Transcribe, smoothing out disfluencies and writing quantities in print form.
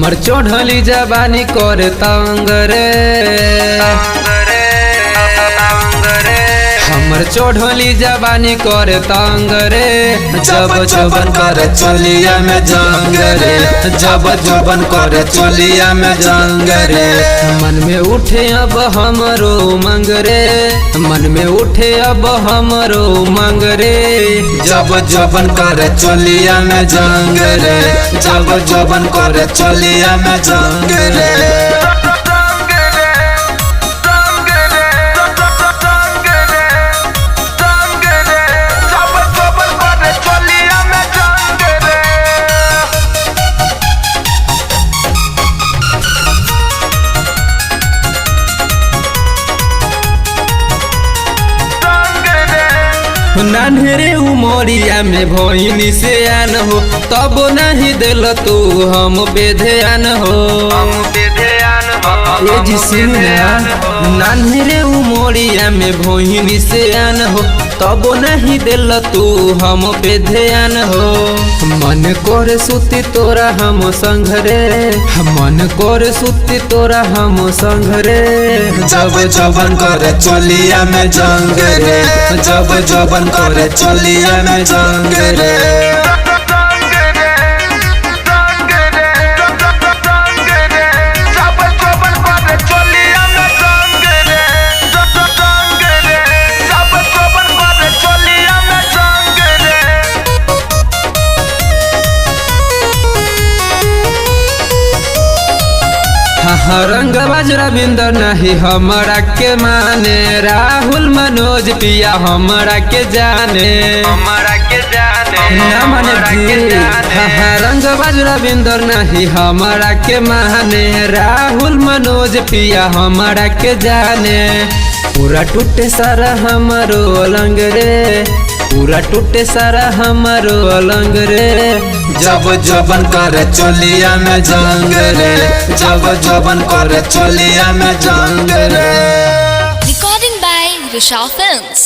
हमर चढ़ली जबानी कर तंग रे, हमर चढ़ली जबानी कर तंग रे। जब जबन कर चलिया में जंग रे, जब जबन कर चलिया में जंग रे। मन में उठे अब हमरो मंग रे, मन में उठे अब हमरो मंग रे। जब जबन कर चलिया में जंग रे, जब जबन कर चलिया में जंग रे। नान्हरे उमरिया में भइनी से आन हो, तब नहीं दिल तू हम बेध्यान हो। ये जी सुन ना, नान्हरे उमरिया में भइनी से आन हो, तब नहीं दिल तू हम बेध्यान हो। मन कर सुती तोरा हम संग रे, मन कर सुती तोरा हम संग रे। जब जबन कर चलिया में जंग रे, जब जबन कर चलिया में जंग रे। रंग बाजरा बिंदर नहीं हमरा के माने, राहुल मनोज पिया हमरा के जाने, हमरा के जाने ना माने रंग बाजरा बिंदर नहीं हमरा के माने, राहुल मनोज पिया हमरा के जाने। पूरा टूटे सारा हमारो अलंग रे, पूरा टूटे सारा हमारो अलंग रे। जब जबन कर चलिया में जंग रे, जब जबन कर चलिया में जंग रे। Recording by Risha Films.